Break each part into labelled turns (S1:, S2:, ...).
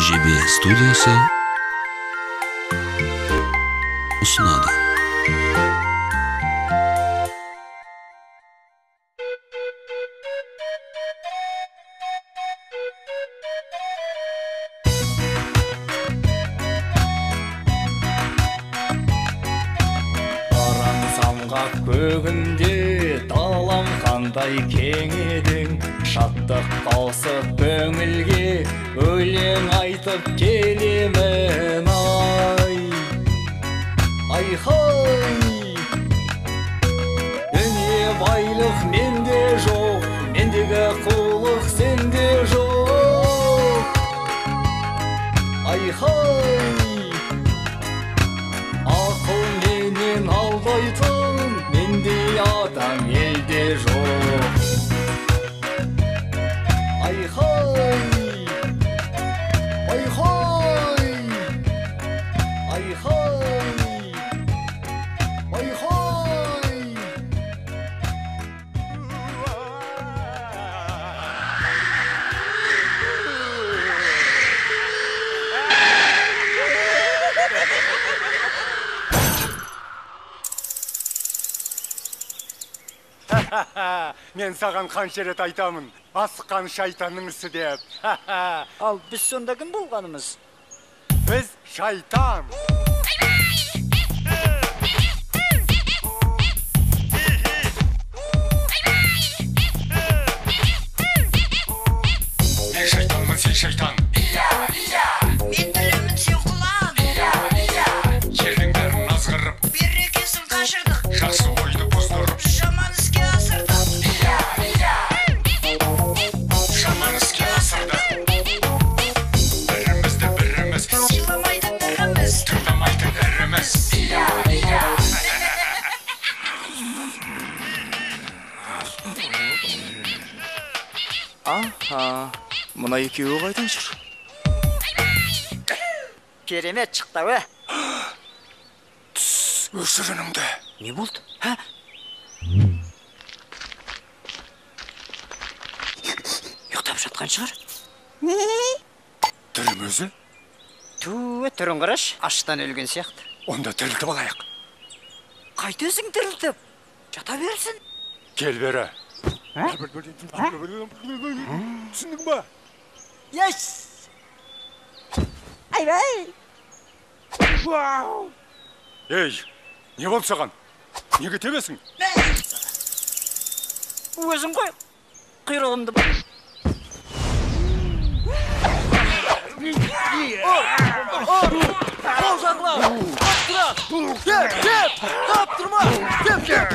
S1: JB Studiyası sunadi.
S2: Көгінде далам қандай кең едің, шаттық қосып көңілге өлең айтып келемін ай-хай. Дүние байлық менде жоқ, мендегі қулық сенде жоқ ай-хай. Ақыл менен алдайтын мендей адам елде жоқ ай-хай, ай-хай, ай-хай, ай-хай.
S3: Мен саған қанша рет айтамын, асыққан шайтанның ісі деп.
S4: Ал біз сонда кім болғанымыз?
S3: Біз шайтан. Мен шайтанмын, сен шайтан.
S5: Мен білімін, сен құлан.
S3: Жердің бәрін азғырып,
S5: Берекесін қашырдық,
S3: жақсы ойды бұздырып,
S5: жаман іске асырдық.
S3: жаман іске асырдық. Бірімізді біріміз,
S5: Сыйламайды біріміз.
S3: тыңдамайды іріміз.
S4: Аха, мына екеуі қайдан жүр? Керемет шықты, ө?
S3: Өшір үніңді.
S4: Не болды? Ха? Ұйықтап жатқан шығар?
S3: Түрім өзі,
S4: Туы, түрін қараш, аштан өлген сияқты.
S3: онда тірілтіп алайық.
S4: Қайтесің тірілтіп? Жата берсін.
S3: Кел бері. Түсіндің ба?
S4: Yes! Айбай!
S3: Ей, не болды саған? Неге тебесің?
S4: Өзің қой, құйрығымды бұл. Қол жағыла! Қаптыра! Кеп! Қаптырма! Кеп!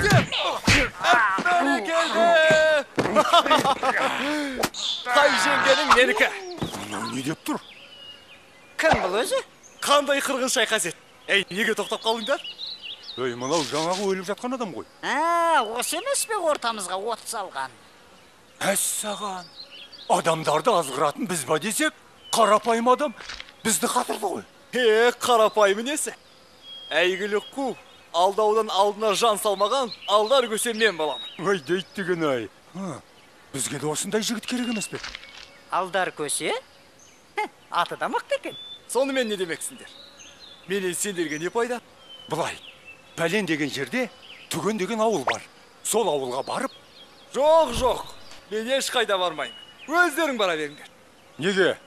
S4: Бәрекелді! Қай жеңгенің менікі?
S3: Мынау не деп тұр?
S4: Кім бұл өзі?
S2: Қандай қырғын шайқас еді? Ей, неге тоқтап қалдыңдар?
S3: Ей, мынау жаңағы өліп жатқан адам ғой.
S4: Осы емес пе ортамызға от салған?
S3: Әссаған. Адамдарды азғыратын біз ба десек, қарапайым адам бізді қатырды ғой.
S2: Қарапайым несі? Әйгілі қу, алдаудан алдына жан салмаған, алдар көсе мен боламын.
S3: Ой, дейт деген ай. Бізге де осындай жігіт керек емес пе?
S4: Алдар көсе? Аты да мықты екен.
S2: Сонымен не демексіңдер? Менен сендерге не пайда?
S3: Былай, пәлен деген жерде түген деген ауыл бар. Сол ауылға барып,
S2: Жоқ, мен ешқайда бармаймын. Өздерің бара беріңдер.
S3: неге?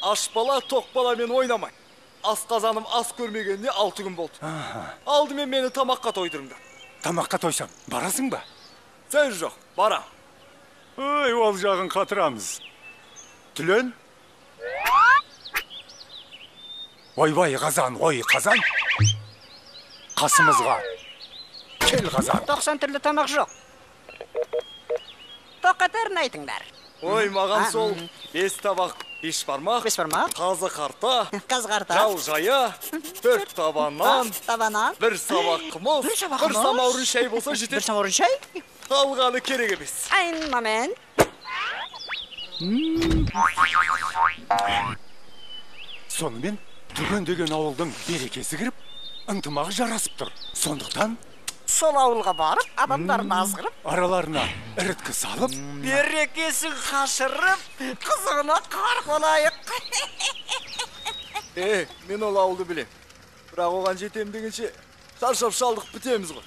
S2: Аш бала, тоқ баламен ойнамай. Асқазаным ас көрмегенде 6 күн болды. Алдымен мені тамаққа тойдырыңдар.
S3: Тамаққа тойсам, барасың ба?
S2: Сөз жоқ, барам.
S3: Ой, ол жағын қатырамыз. Түлен? Ойбай қазан, ой қазан. Қасымызға. Кел қазан.
S4: 90 түрлі тамақ жоқ. Тоқатерін айтыңдар.
S2: Ой, маған сол 5 табақ, 5 бармақ,
S4: 5 бармақ,
S2: қазы қарта,
S4: қазғарта,
S2: жау жая, 4 табаннан,
S4: табанан,
S2: 1 сабақ қымыз, 1 самаурын шай болса
S4: 1
S2: жетеді.
S4: самаурын шай.
S2: Қалғаны керек емес.
S4: Айн момент.
S3: Сонымен түген деген ауылдың берекесі кіріп, ынтымағы жарасып тұр. Сондықтан
S4: Сол ауылға барып, адамдарын азғырып,
S3: араларына іріткі салып,
S4: берекесін қашырып, қызығына қар қонайық.
S2: Мен ол ауылды білем. Бірақ оған жетем дегенше шаршап шалдық бітеміз ғой.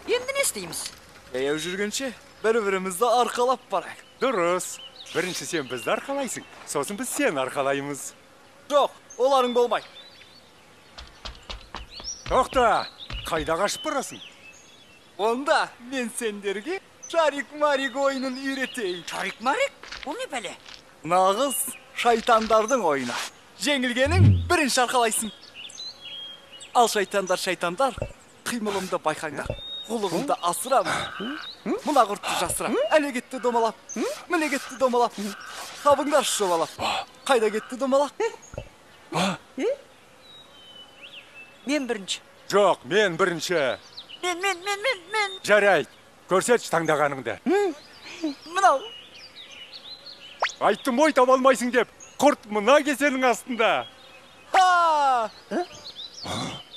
S4: Енді не істейміз?
S2: Жаяу жүргенше бір-бірімізді арқалап барайық.
S3: Дұрыс. Бірінші сен бізді арқалайсың, сосын біз сені арқалаймыз.
S2: Жоқ, оларың болмайды.
S3: Тоқта, қайда қашып барасың?
S2: Онда мен сендерге Шарик-марик ойынын үйретейін.
S4: Шарик-марик? Ол не бәле?
S2: Нағыз шайтандардың ойыны. Жеңілгенің бірінші арқалайсың. Ал шайтандар, қимылымды байқаңдар. Құлығымды асырамын. Мына құртты жасырам. Әле кетті домалап. Міне кетті домалап. Қабыңдар шобалап. Қайда кетті домалап?
S4: Мен бірінші.
S3: Жоқ, мен бірінші.
S4: Мен.
S3: Жарайды, көрсетші таңдағаныңды.
S4: Мынау.
S3: Айттым ой таба алмайсың деп, құрт мына кесенің астында.
S2: Ха!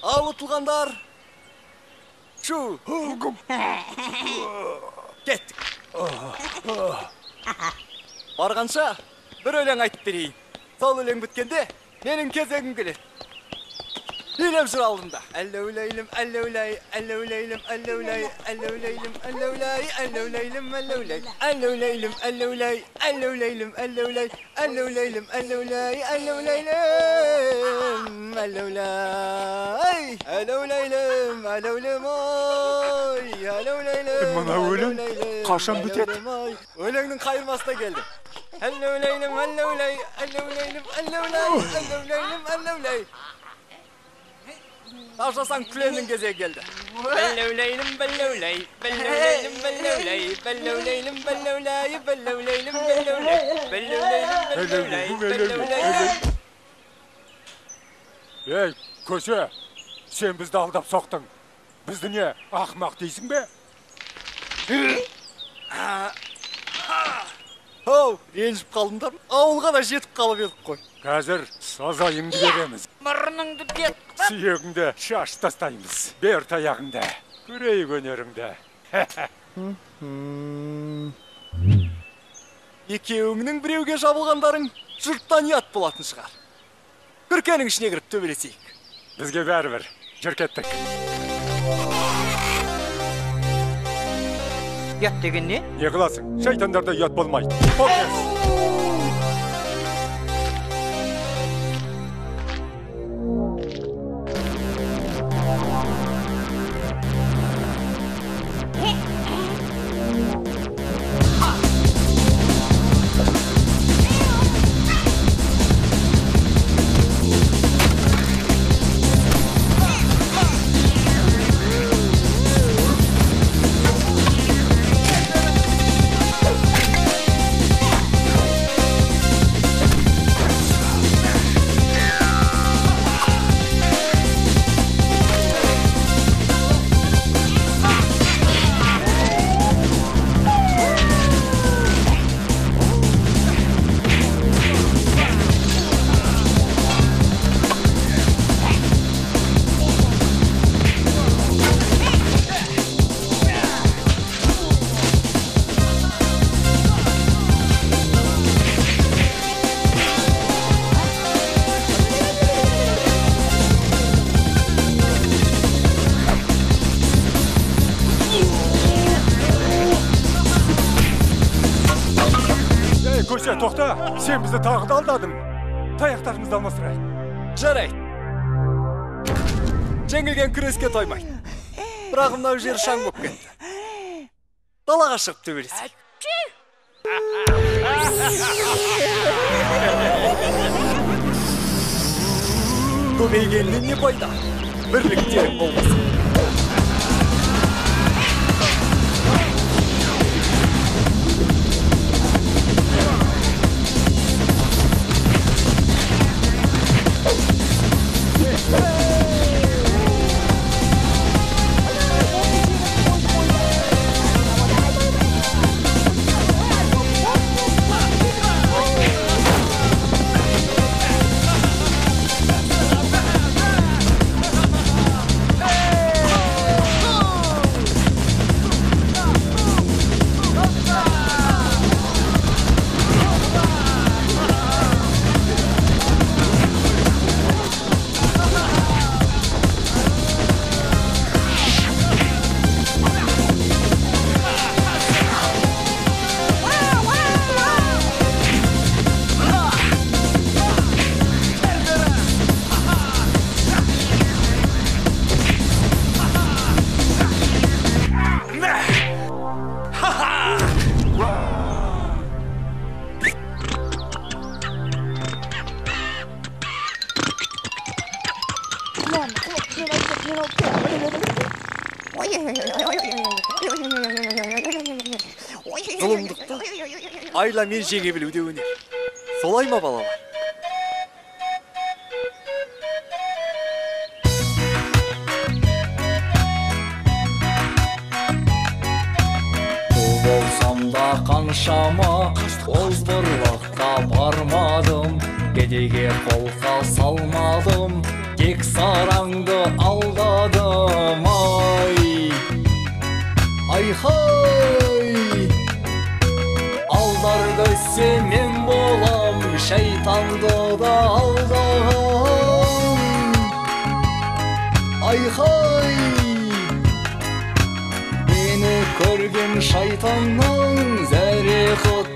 S2: Ал ұтылғандар. Шу! Кеттік. Барғанша бір өлең айтып берейін. Сол өлең біткенде менің кезегім келеді. Билеп жүр алдымда. Әллеулейлім, әллеулей, әллеулейлім, әллеулей, әллеулейлім, әллеулей, әллеулейлім, әллеулей, әллеулейлім, әллеулей, әллеулейлім, әллеулей, әллеулейлім, әллеулей, әллеулейлім, әллеулей, әллеулейлім, әллеулем ой, әллеулейлім.
S3: Мына өлең қашан бітеді?
S2: Өлеңнің қайырмасына келдім. Әллеулейлім, әллеулей, әллеулейлім, әллеулей, әллеулейлім, әллеулей. Ташасаң күленің кезегі келді. Бәллеулейлім, бәллеулей, бәллеулейлім, бәллеулей, бәллеулейлім, бәллеулей, бәллеулейлім, бәллеулей, бәллеулейлім, бәллеулей.
S3: Ей, көше, сен бізді алдап соқтың. Бізді не, ақымақ дейсің бе?
S2: Оу, ренжіп қалдыңдар ма? Ауылға да жетіп қалып едік қой.
S3: Қазір сазайыңды береміз.
S4: Мұрныңды бет.
S3: Сүйегіңді шаш тастаймыз. Бер таяғыңды, көрейік өнеріңді.
S2: Екеуіңнің біреуге жабылғандарың жұрттан ұят болатын шығар. Күркенің ішіне кіріп төбелесейік.
S3: Бізге бәрібір, жүр кеттік.
S4: Ұят деген не?
S3: Не қыласың? Шайтандарда ұят болмайды. Покес! Көше, тоқта, сен бізді тағы да алдадың. Таяқтарымызды алмастырайық.
S2: Жарайды. Жеңілген күреске тоймайды. Бірақ мынау жер шаң болып кетті. Далаға шығып төбелесейік. Көбейгеннен не пайда? Бірлік терек болмасын. айла мен жеңе білу де өнер. Солай ма балалар?
S6: Болсам да қаншама озбырлыққа бармадым, кедейге қолқа салмадым, тек сараңды алдадым. Ай-хай! Алдар көссе мен болам, шайтанды да алдағам. Ай-хай! Мені көрген шайтанның зәре құт